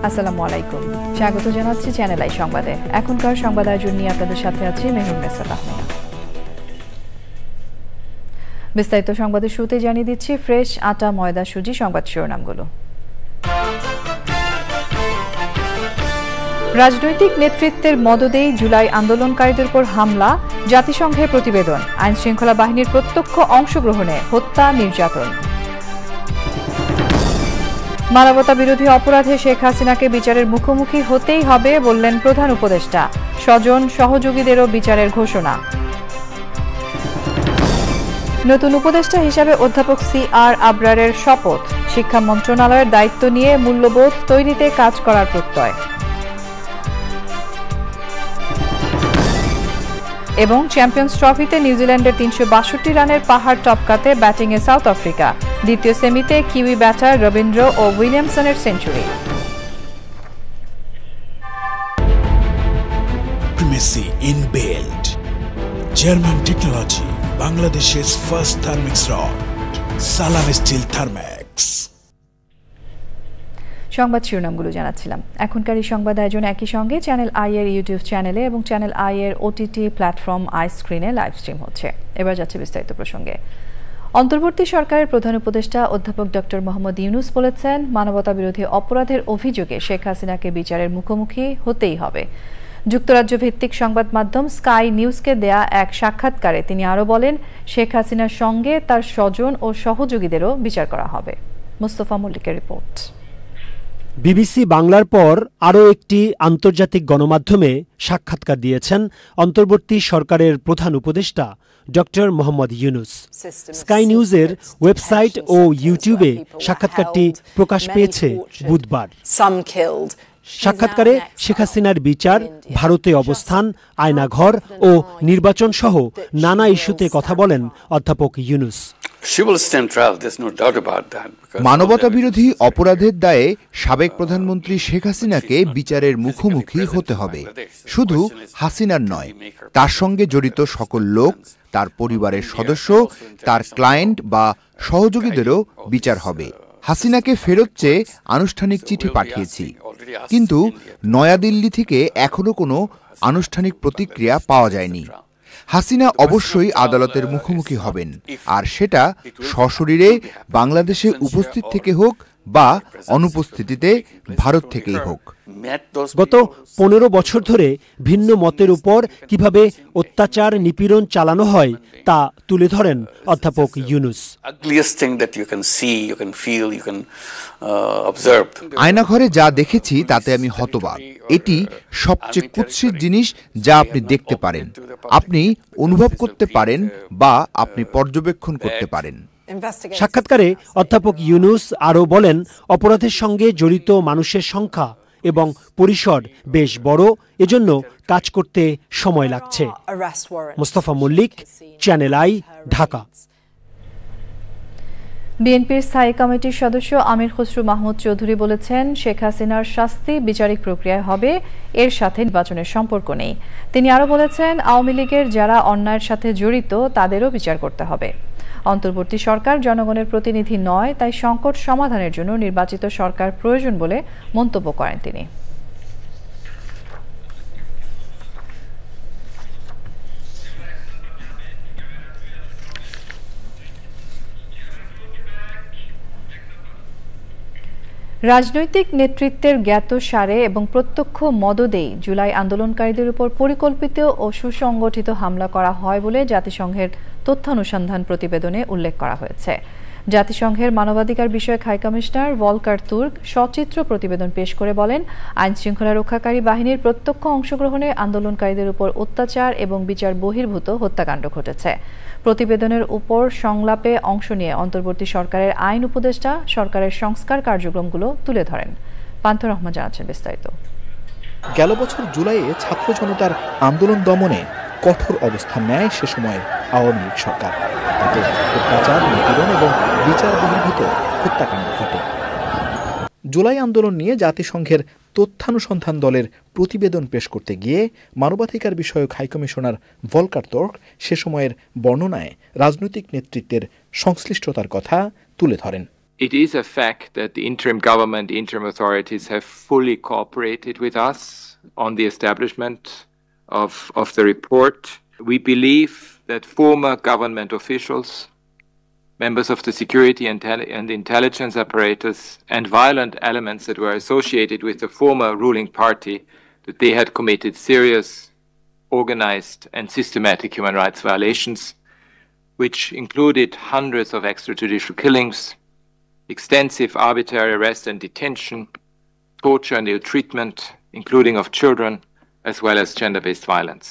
আসসালামু আলাইকুম, স্বাগত জানাচ্ছি চ্যানেল আই সংবাদে। এখনকার সংবাদ আয়োজন নিয়ে আপনাদের সাথে আছি মেহরুন নেসা তাহমিনা। বিস্তারিত সংবাদের শুরুতে জানিয়ে দিচ্ছি ফ্রেশ আটা, ময়দা, সুজি সংবাদ শিরোনামগুলো। রাজনৈতিক নেতৃত্বের মদদেই জুলাই আন্দোলনকারীদের উপর হামলা, জাতিসংঘের প্রতিবেদন। আইন শৃঙ্খলা বাহিনীর প্রত্যক্ষ অংশগ্রহণে হত্যা, নির্যাতন। মানবতা বিরোধী অপরাধে শেখ হাসিনাকে বিচারের মুখোমুখি হতেই হবে বললেন প্রধান উপদেষ্টা। স্বজন সহযোগীদেরও বিচারের ঘোষণা। নতুন উপদেষ্টা হিসাবে অধ্যাপক CR আবরারের শপথ। শিক্ষা মন্ত্রণালয়ের দায়িত্ব নিয়ে মূল্যবোধ তৈরিতে কাজ করার প্রত্যয়। এবং চ্যাম্পিয়ন্স ট্রফিতে নিউজিল্যান্ডের 362 রানের পাহাড় টপকাতে ব্যাটিংয়ে সাউথ আফ্রিকা। দ্বিতীয় সেমিতে কিউই ব্যাটার রবীন্দ্র ও উইলিয়ামসনের century. Primacy in build. German technology, Bangladesh's first thermix rod. Salam Steel Thermax. সংবাদ শিরোনামগুলো জানাচ্ছিলাম। এখনকার এই সংবাদ আয়োজন একই সঙ্গে চ্যানেল আই এর ইউটিউব চ্যানেলে এবং চ্যানেল আই এর OTT প্ল্যাটফর্ম আই স্ক্রিনে লাইভ স্ট্রিম হচ্ছে। এবার যাচ্ছে বিস্তারিত প্রসঙ্গে। অন্তর্বর্তী সরকারের প্রধান উপদেষ্টা অধ্যাপক ডক্টর মোহাম্মদ ইউনূস বলেছেন, মানবতা বিরোধী অপরাধের অভিযোগে শেখ হাসিনাকে বিচারের মুখোমুখি হতেই হবে। যুক্তরাজ্য ভিত্তিক সংবাদ মাধ্যম স্কাই নিউজকে দেয়া এক সাক্ষাৎকারে তিনি আরও বলেন, শেখ হাসিনার সঙ্গে তার স্বজন ও সহযোগীদেরও বিচার করা হবে। মুস্তফা মল্লিকের রিপোর্ট। বিবিসি বাংলার পর আরও একটি আন্তর্জাতিক গণমাধ্যমে সাক্ষাৎকার দিয়েছেন অন্তর্বর্তী সরকারের প্রধান উপদেষ্টা ডক্টর মোহাম্মদ ইউনূস। স্কাই নিউজের ওয়েবসাইট ও ইউটিউবে সাক্ষাৎকারটি প্রকাশ পেয়েছে বুধবার। সাক্ষাৎকারে শেখ হাসিনার বিচার, ভারতে অবস্থান, আয়নাঘর ও নির্বাচন সহ নানা ইস্যুতে কথা বলেন অধ্যাপক ইউনূস। মানবতা বিরোধী অপরাধের দায়ে সাবেক প্রধানমন্ত্রী শেখ হাসিনাকে বিচারের মুখোমুখি হতে হবে। শুধু হাসিনার নয়, তার সঙ্গে জড়িত সকল লোক, তার পরিবারের সদস্য, তার ক্লায়েন্ট বা সহযোগীদেরও বিচার হবে। হাসিনাকে ফেরত চেয়ে আনুষ্ঠানিক চিঠি পাঠিয়েছি, কিন্তু নয়াদিল্লি থেকে এখনো কোনো আনুষ্ঠানিক প্রতিক্রিয়া পাওয়া যায়নি। হাসিনা অবশ্যই আদালতের মুখোমুখি হবেন, আর সেটা সশরীরে বাংলাদেশে উপস্থিত থেকে হোক বা অনুপস্থিতিতে ভারত থেকেই হোক। গত 15 বছর ধরে ভিন্ন মতের উপর কিভাবে অত্যাচার, নিপীড়ন চালানো হয় তা তুলে ধরেন অধ্যাপক ইউনূস। আয়নাঘরে যা দেখেছি তাতে আমি হতবাক। এটি সবচেয়ে কুৎসিত জিনিস যা আপনি দেখতে পারেন, আপনি অনুভব করতে পারেন বা আপনি পর্যবেক্ষণ করতে পারেন। সাক্ষাৎকারে অধ্যাপক ইউনূস আরও বলেন, অপরাধের সঙ্গে জড়িত মানুষের সংখ্যা এবং পরিসর বেশ বড়, এজন্য কাজ করতে সময় লাগছে। Mustafa Mallick, Channel I, Dhaka. বিএনপির স্থায়ী কমিটির সদস্য আমির খসরু মাহমুদ চৌধুরী বলেছেন, শেখ হাসিনার শাস্তি বিচারিক প্রক্রিয়ায় হবে, এর সাথে নির্বাচনের সম্পর্ক নেই। তিনি আরও বলেছেন, আওয়ামী লীগের যারা অন্যায়ের সাথে জড়িত তাদেরও বিচার করতে হবে। অন্তর্বর্তী সরকার জনগণের প্রতিনিধি নয়, তাই সংকট সমাধানের জন্য নির্বাচিত সরকার প্রয়োজন বলে মন্তব্য করেন তিনি। রাজনৈতিক নেতৃত্বের জ্ঞাতসারে এবং প্রত্যক্ষ মদদেই জুলাই আন্দোলনকারীদের উপর পরিকল্পিত ও সুসংগঠিত হামলা করা হয় বলে জাতিসংঘের তথ্যানুসন্ধান প্রতিবেদনে উল্লেখ করা হয়েছে। জাতিসংঘের মানবাধিকার বিষয়ক হাইকমিশনার ভলকার তুর্ক সচিত্র প্রতিবেদন পেশ করে বলেন, আইন শৃঙ্খলা রক্ষাকারী বাহিনীর প্রত্যক্ষ অংশগ্রহণে আন্দোলনকারীদের উপর অত্যাচার এবং বিচার বহির্ভূত হত্যাকাণ্ড ঘটেছে। প্রতিবেদনের উপর সংলাপে অংশ নিয়ে অন্তর্বর্তী সরকারের আইন উপদেষ্টা সরকারের সংস্কার কার্যক্রমগুলো তুলে ধরেন। পান্থ রহমান জানাচ্ছেন বিস্তারিত। গেল বছর জুলাইয়ে ছাত্র জনতার আন্দোলন দমনে কঠোর অবস্থান নেয় সে সময় আওয়ামী লীগ সরকার। তাতে অত্যাচার, নিপীড়ন এবং বিচার বহির্ভূত হত্যাকাণ্ড ঘটে। জুলাই আন্দোলন নিয়ে জাতিসংঘের তথ্যানুসন্ধান দলের প্রতিবেদন পেশ করতে গিয়ে মানবাধিকার বিষয়ক হাইকমিশনার ভলকার তুর্ক সে সময়ের বর্ণনায় রাজনৈতিক নেতৃত্বের সংশ্লিষ্টতার কথা তুলে ধরেন। It is a fact that the interim government, interim authorities have fully cooperated with us on the establishment of the report. We believe that former government officials, members of the security and intelligence apparatus, and violent elements that were associated with the former ruling party, that they had committed serious, organized, and systematic human rights violations, which included hundreds of extrajudicial killings, extensive arbitrary arrest and detention, torture and ill treatment, including of children, as well as gender-based violence.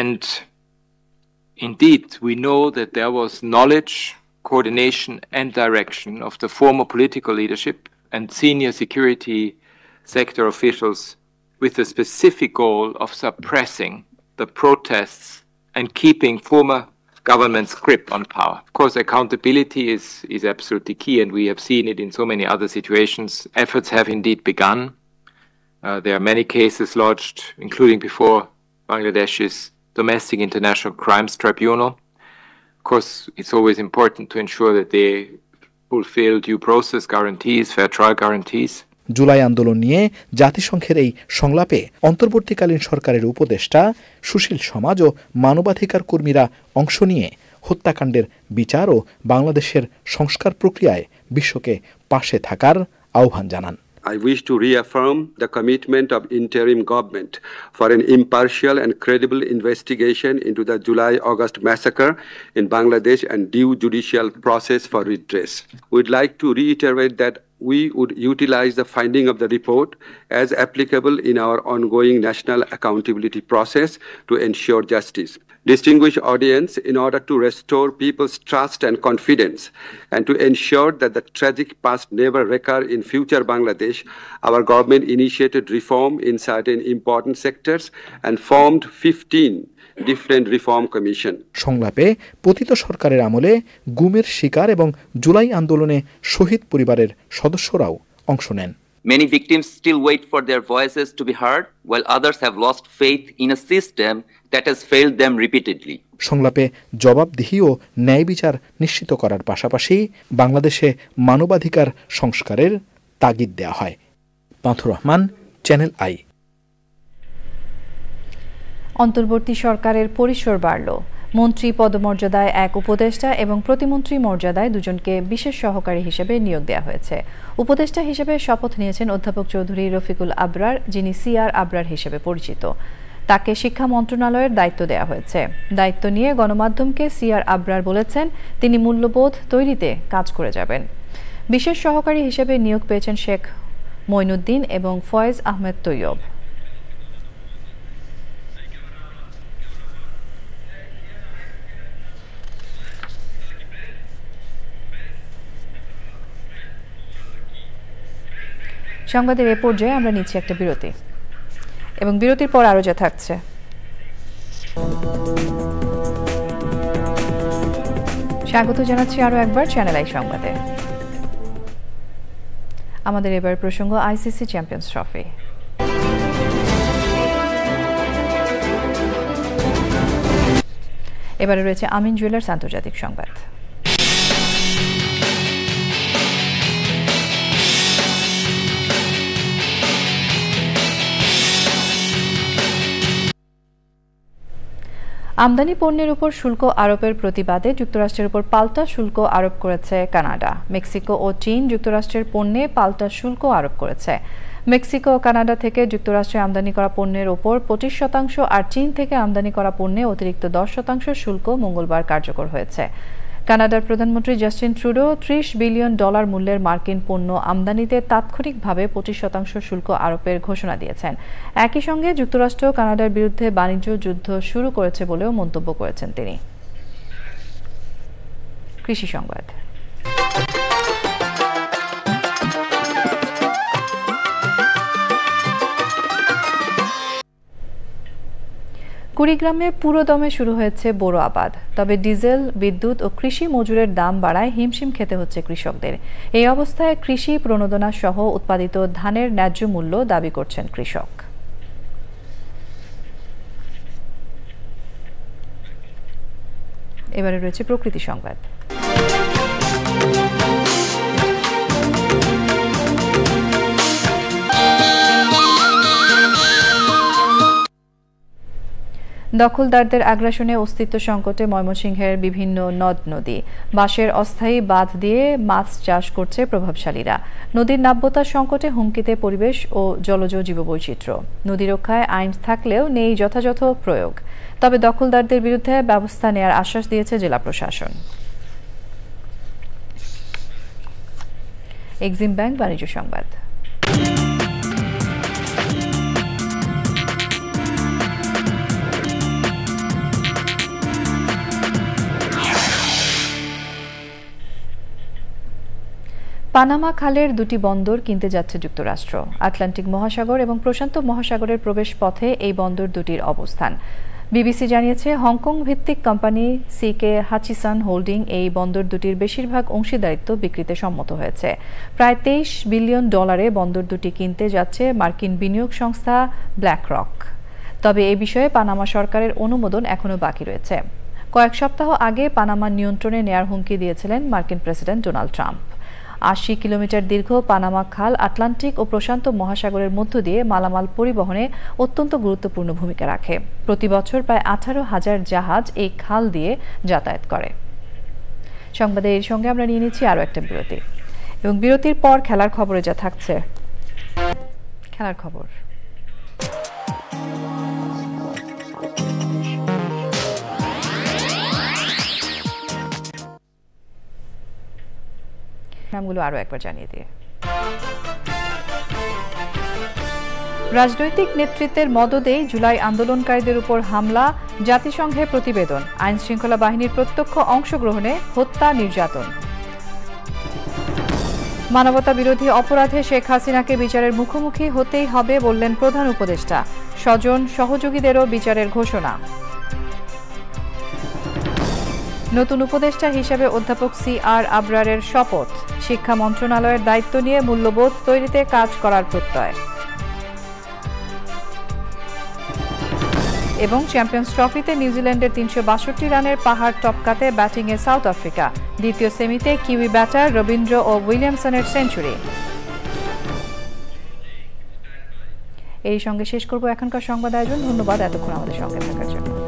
And indeed, we know that there was knowledge, coordination, and direction of the former political leadership and senior security sector officials with the specific goal of suppressing the protests and keeping former government's grip on power. Of course, accountability is absolutely key, and we have seen it in so many other situations. Efforts have indeed begun. There are many cases lodged, including before Bangladesh's Domestic International Crimes Tribunal. Of course, it's always important to ensure that they fulfill due process guarantees, fair trial guarantees. July আন্দোলন নিয়ে জাতিসংঘের এই সংলাপে অন্তর্বর্তীকালীন সরকারের উপদেষ্টা, সুশীল সমাজ ও মানবাধিকার কর্মীরা অংশ নিয়ে হত্যাকাণ্ডের বিচার ও বাংলাদেশের সংস্কার প্রক্রিয়ায় বিশ্বকে পাশে থাকার আহ্বান জানান। I wish to reaffirm the commitment of interim government for an impartial and credible investigation into the July-August massacre in Bangladesh and due judicial process for redress. We'd like to reiterate that we would utilize the finding of the report as applicable in our ongoing national accountability process to ensure justice. Distinguished audience, in order to restore people's trust and confidence and to ensure that the tragic past never recur in future Bangladesh, our government initiated reform in certain important sectors and formed 15 different reform commission. সংলাপে পতিত সরকারের আমলে গুমের শিকার এবং জুলাই আন্দোলনে শহীদ পরিবারের সদস্যরাও অংশ নেন। Many victims still wait for their voices to be heard, while others have lost faith in a system that has failed them repeatedly. সংলাপে জবাবদিহি ও ন্যায় বিচার নিশ্চিত করার পাশাপাশি বাংলাদেশে মানবাধিকার সংস্কারের তাগিদ দেওয়া হয়। পান্থুর রহমান, চ্যানেল আই। অন্তর্বর্তী সরকারের পরিসর বাড়ল। মন্ত্রী পদমর্যাদায় এক উপদেষ্টা এবং প্রতিমন্ত্রী মর্যাদায় দুজনকে বিশেষ সহকারী হিসেবে নিয়োগ দেওয়া হয়েছে। উপদেষ্টা হিসেবে শপথ নিয়েছেন অধ্যাপক চৌধুরী রফিকুল আবরার, যিনি সিআর আবরার হিসেবে পরিচিত। তাকে শিক্ষা মন্ত্রণালয়ের দায়িত্ব দেওয়া হয়েছে। দায়িত্ব নিয়ে গণমাধ্যমকে সিআর আবরার বলেছেন তিনি মূল্যবোধ তৈরিতে কাজ করে যাবেন। বিশেষ সহকারী হিসেবে নিয়োগ পেয়েছেন শেখ মঈনুদ্দিন এবং ফয়েজ আহমেদ তৈয়ব। সংবাদের এ পর্যায়ে আমরা নিচ্ছি একটা বিরতি এবং বিরতির পর আরো যা থাকছে। স্বাগত জানাচ্ছি আরো একবার চ্যানেল আই সংবাদে। আমাদের এবার প্রসঙ্গ আইসিসি চ্যাম্পিয়ন্স ট্রফি। এবারে রয়েছে আমিন জুয়েলার্স আন্তর্জাতিক সংবাদ। আমদানি পণ্যের উপর শুল্ক আরোপের প্রতিবাদে যুক্তরাষ্ট্রের উপর পাল্টা শুল্ক আরোপ করেছে কানাডা। মেক্সিকো ও চীন যুক্তরাষ্ট্রের পণ্যে পাল্টা শুল্ক আরোপ করেছে। মেক্সিকো ও কানাডা থেকে যুক্তরাষ্ট্রে আমদানি করা পণ্যের ওপর 25% আর চীন থেকে আমদানি করা পণ্যে অতিরিক্ত 10% শুল্ক মঙ্গলবার কার্যকর হয়েছে। কানাডার প্রধানমন্ত্রী জাস্টিন ট্রুডো $30 বিলিয়ন মূল্যের মার্কিন পণ্য আমদানিতে তাৎক্ষণিকভাবে 25% শুল্ক আরোপের ঘোষণা দিয়েছেন। একই সঙ্গে যুক্তরাষ্ট্র কানাডার বিরুদ্ধে বাণিজ্য যুদ্ধ শুরু করেছে বলেও মন্তব্য করেছেন তিনি। কৃষি সংবাদ। কুড়িগ্রামে পুরোদমে শুরু হয়েছে বোরো আবাদ। তবে ডিজেল, বিদ্যুৎ ও কৃষি মজুরের দাম বাড়ায় হিমশিম খেতে হচ্ছে কৃষকদের। এই অবস্থায় কৃষি প্রণোদনা সহ উৎপাদিত ধানের ন্যায্য মূল্য দাবি করছেন কৃষক। এবারে রয়েছে প্রকৃতি সংবাদ। দখলদারদের আগ্রাসনে অস্তিত্ব সংকটে ময়মনসিংহের বিভিন্ন নদ নদী, বাঁশের অস্থায়ী বাঁধ দিয়ে মাছ চাষ করছে প্রভাবশালীরা। নদীর নাব্যতার সংকটে হুমকিতে পরিবেশ ও জলজ জীববৈচিত্র্য। নদী রক্ষায় আইন থাকলেও নেই যথাযথ প্রয়োগ। তবে দখলদারদের বিরুদ্ধে ব্যবস্থা নেওয়ার আশ্বাস দিয়েছে জেলা প্রশাসন। এক্সিম ব্যাংক বাণিজ্য সংবাদ। পানামা খালের দুটি বন্দর কিনতে যাচ্ছে যুক্তরাষ্ট্র। আটলান্টিক মহাসাগর এবং প্রশান্ত মহাসাগরের প্রবেশ পথে এই বন্দর দুটির অবস্থান। বিবিসি জানিয়েছে, হংকং ভিত্তিক কোম্পানি সিকে হাচিসন হোল্ডিং এই বন্দর দুটির বেশিরভাগ অংশীদারিত্ব বিক্রিতে সম্মত হয়েছে। প্রায় $23 বিলিয়ন বন্দর দুটি কিনতে যাচ্ছে মার্কিন বিনিয়োগ সংস্থা ব্ল্যাকরক। তবে এই বিষয়ে পানামা সরকারের অনুমোদন এখনও বাকি রয়েছে। কয়েক সপ্তাহ আগে পানামা নিয়ন্ত্রণে নেয়ার হুমকি দিয়েছিলেন মার্কিন প্রেসিডেন্ট ডোনাল্ড ট্রাম্প। 80 কিলোমিটার দীর্ঘ পানামা খাল আটলান্টিক ও প্রশান্ত মহাসাগরের মধ্য দিয়ে মালামাল পরিবহনে অত্যন্ত গুরুত্বপূর্ণ ভূমিকা রাখে। প্রতি বছর প্রায় 18,000 জাহাজ এই খাল দিয়ে যাতায়াত করে। সংবাদের এর সঙ্গে আমরা নিয়ে নিচ্ছি আরও একটা বিরতি, এবং বিরতির পর খেলার খবরে যা থাকছে। খেলার খবর। নামগুলো আরো একবার জানিয়ে দিয়ে। রাজনৈতিক নেতৃত্বের মদদেই জুলাই আন্দোলনকারীদের উপর হামলা, জাতিসংঘের প্রতিবেদন। আইন শৃঙ্খলা বাহিনীর প্রত্যক্ষ অংশগ্রহণে হত্যা, নির্যাতন। মানবতা বিরোধী অপরাধে শেখ হাসিনাকে বিচারের মুখোমুখি হতেই হবে বললেন প্রধান উপদেষ্টা। স্বজন সহযোগীদেরও বিচারের ঘোষণা। নতুন উপদেষ্টা হিসেবে অধ্যাপক CR আবরারের শপথ। শিক্ষা মন্ত্রণালয়ের দায়িত্ব নিয়ে মূল্যবোধ তৈরিতে কাজ করার প্রত্যয়। এবং চ্যাম্পিয়ন্স ট্রফিতে নিউজিল্যান্ডের 362 রানের পাহাড় টপকাতে ব্যাটিংয়ে সাউথ আফ্রিকা। দ্বিতীয় সেমিতে কিউই ব্যাটার রবীন্দ্র ও উইলিয়ামসনের সেঞ্চুরি। এই সঙ্গে শেষ করব এখনকার সংবাদ আয়োজন। ধন্যবাদ এতক্ষণ আমাদের সঙ্গে থাকার জন্য।